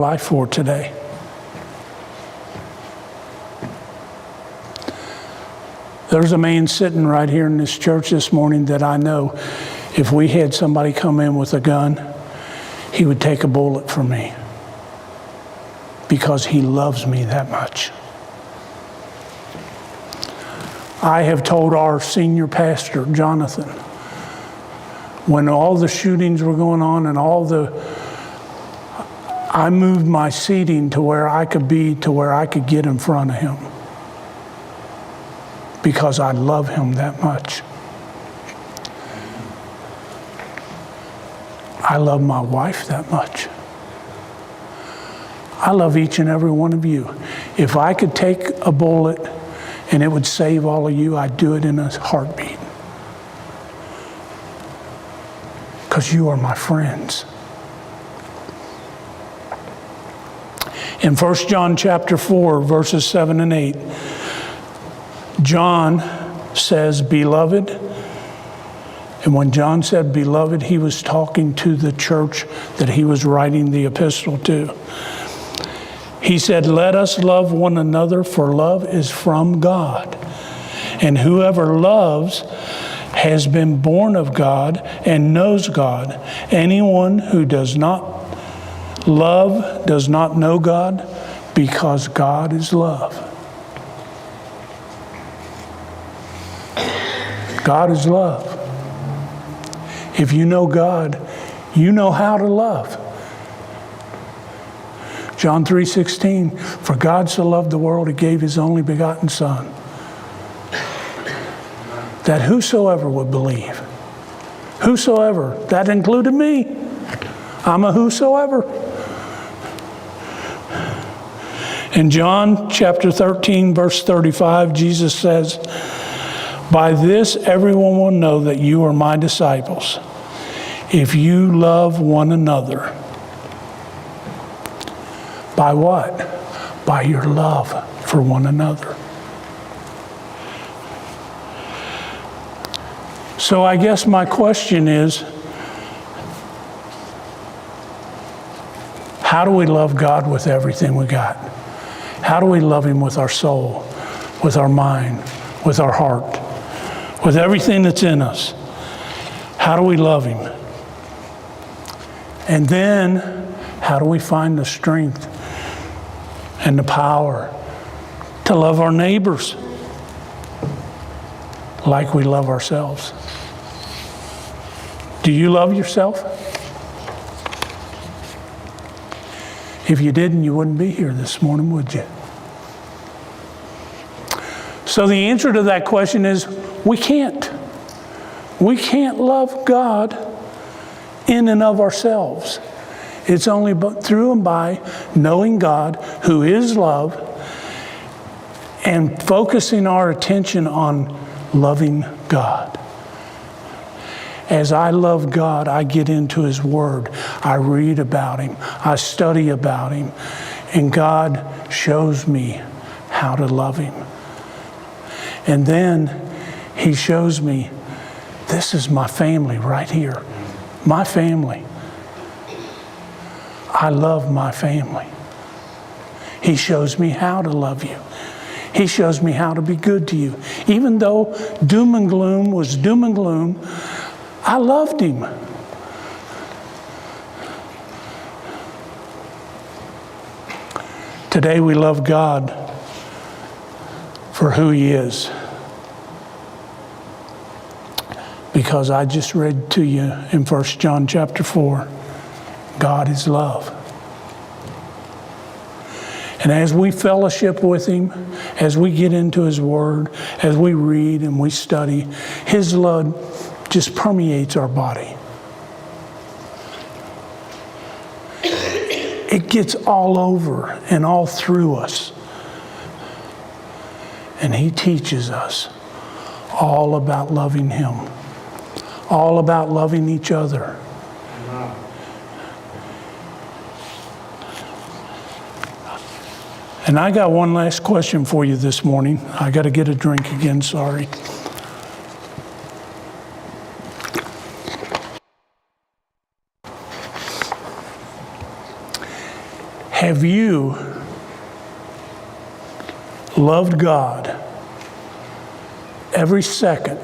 life for today. There's a man sitting right here in this church this morning that I know if we had somebody come in with a gun, he would take a bullet for me because he loves me that much. I have told our senior pastor, Jonathan, when all the shootings were going on and I moved my seating to where I could get in front of him because I love him that much. I love my wife that much. I love each and every one of you. If I could take a bullet and it would save all of you, I'd do it in a heartbeat. Because you are my friends. In 1 John chapter 4, verses 7 and 8, John says, "Beloved," and when John said beloved, he was talking to the church that he was writing the epistle to. He said, "Let us love one another, for love is from God. And whoever loves has been born of God and knows God. Anyone who does not love does not know God, because God is love." God is love. If you know God, you know how to love. John 3:16, "For God so loved the world, he gave his only begotten Son, that whosoever would believe," whosoever, that included me. I'm a whosoever. In John chapter 13, verse 35, Jesus says, "By this everyone will know that you are my disciples, if you love one another." By what? By your love for one another. So I guess my question is, how do we love God with everything we got? How do we love him with our soul, with our mind, with our heart, with everything that's in us? How do we love him? And then, how do we find the strength and the power to love our neighbors like we love ourselves? Do you love yourself? If you didn't, you wouldn't be here this morning, would you? So the answer to that question is, we can't. We can't love God in and of ourselves. It's only through and by knowing God, who is love, and focusing our attention on loving God. As I love God, I get into his word. I read about him. I study about him. And God shows me how to love him. And then he shows me, this is my family right here. My family. I love my family. He shows me how to love you. He shows me how to be good to you. Even though doom and gloom was doom and gloom, I loved him. Today we love God for who he is. Because I just read to you in 1 John chapter 4, God is love. And as we fellowship with him, as we get into his word, as we read and we study, his love just permeates our body. It gets all over and all through us. And he teaches us all about loving him, all about loving each other. And I got one last question for you this morning. I got to get a drink again, sorry. Have you loved God every second,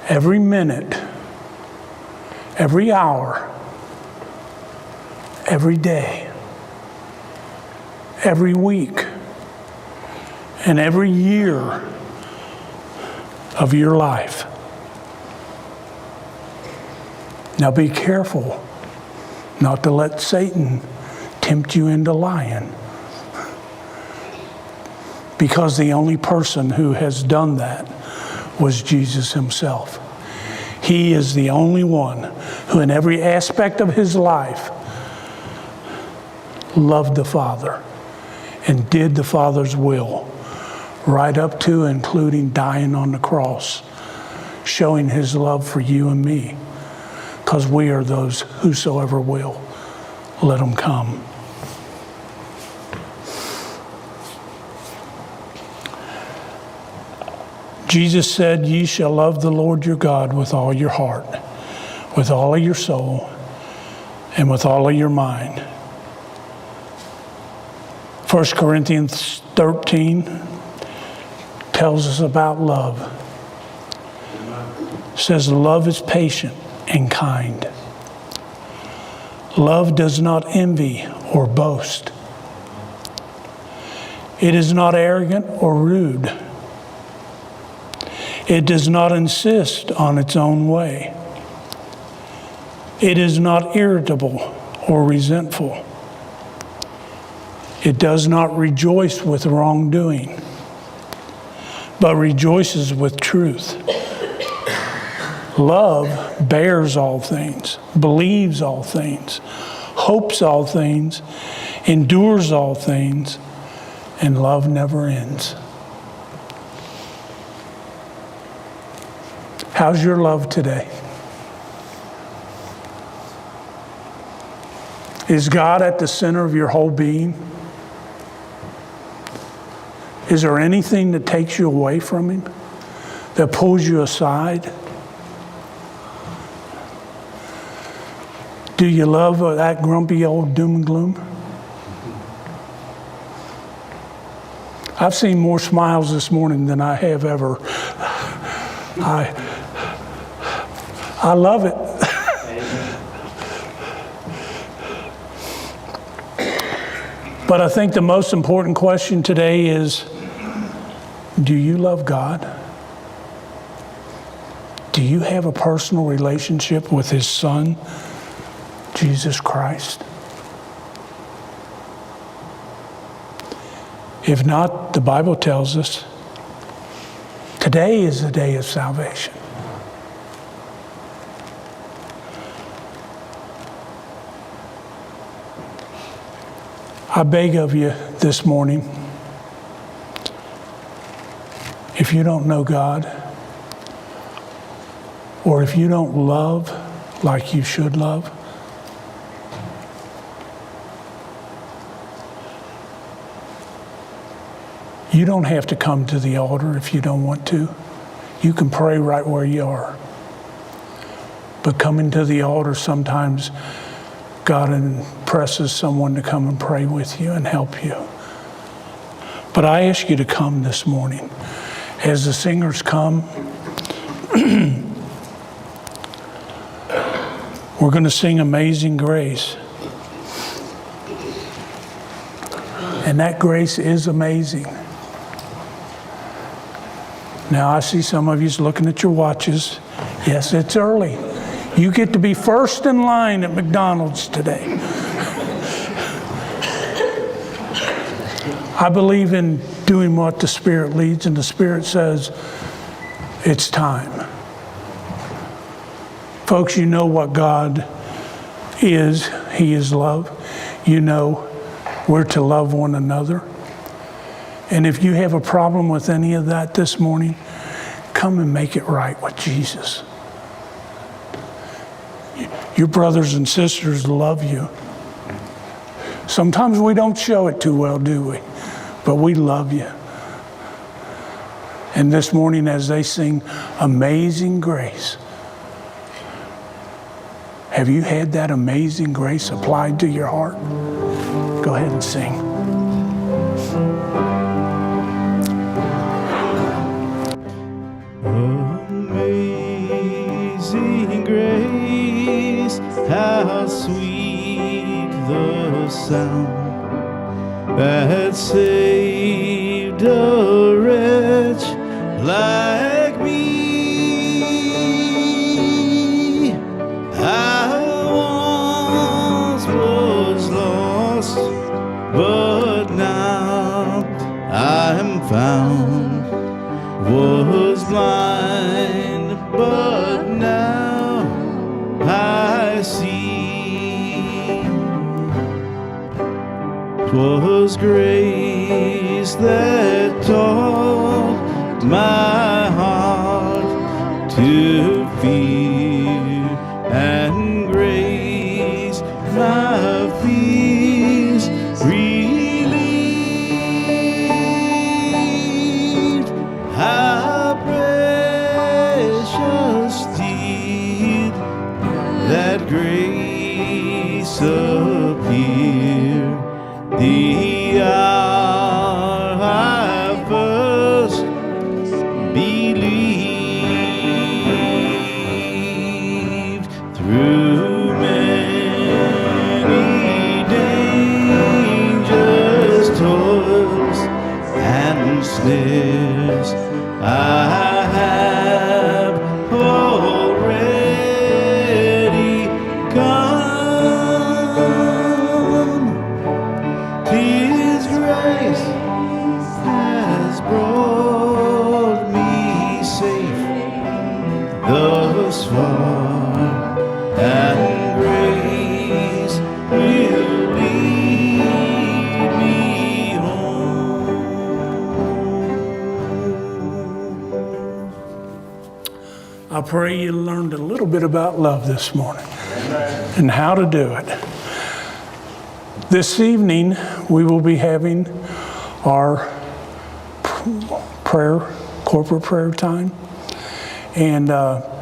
every minute, every hour, every day, every week, and every year of your life? Now be careful not to let Satan tempt you into lying, because the only person who has done that was Jesus himself. He is the only one who in every aspect of his life loved the Father and did the Father's will, right up to including dying on the cross, showing his love for you and me, because we are those whosoever will. Let them come. Jesus said, "Ye shall love the Lord your God with all your heart, with all of your soul, and with all of your mind." 1 Corinthians 13 tells us about love. It says, "Love is patient and kind. Love does not envy or boast. It is not arrogant or rude. It does not insist on its own way. It is not irritable or resentful. It does not rejoice with wrongdoing, but rejoices with truth. Love bears all things, believes all things, hopes all things, endures all things, and love never ends." How's your love today? Is God at the center of your whole being? Is there anything that takes you away from him, that pulls you aside? Do you love that grumpy old doom and gloom? I've seen more smiles this morning than I have ever. I love it. But I think the most important question today is, do you love God? Do you have a personal relationship with his Son, Jesus Christ? If not, the Bible tells us today is the day of salvation. I beg of you this morning, if you don't know God, or if you don't love like you should love, you don't have to come to the altar if you don't want to. You can pray right where you are. But coming to the altar, sometimes God impresses someone to come and pray with you and help you. But I ask you to come this morning. As the singers come, we're going to sing Amazing Grace. And that grace is amazing. Now I see some of you looking at your watches. Yes, it's early. You get to be first in line at McDonald's today. I believe in doing what the Spirit leads, and the Spirit says it's time. Folks, you know what God is. He is love. You know we're to love one another. And if you have a problem with any of that this morning, come and make it right with Jesus. Your brothers and sisters love you. Sometimes we don't show it too well, do we? But we love you. And this morning as they sing Amazing Grace, Have you had that amazing grace applied to your heart? Go ahead and sing. Amazing grace, how sweet the sound that saved a wretch like me. I once was lost, but now I'm found. Was blind, but now I see. 'Twas grace that taught my heart to fear, and grace my fears relieved. How precious did that grace appear the hour I first believed. Through many dangers, toils, and snares, I have already come. His grace has brought me safe thus far, and grace will lead me home. I pray you learned a little bit about love this morning and how to do it. This evening, we will be having our corporate prayer time. And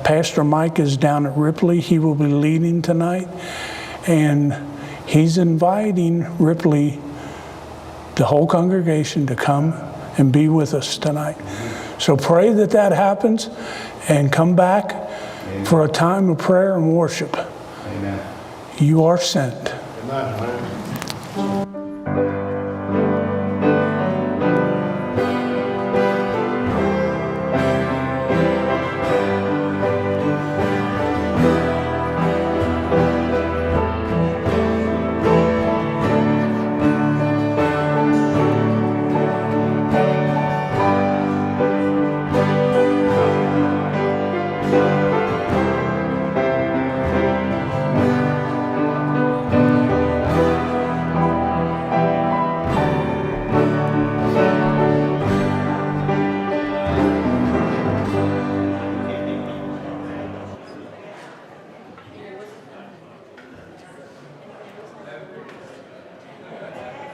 Pastor Mike is down at Ripley. He will be leading tonight. And he's inviting Ripley, the whole congregation, to come and be with us tonight. So pray that that happens and come back for a time of prayer and worship. Amen. You are sent. Amen.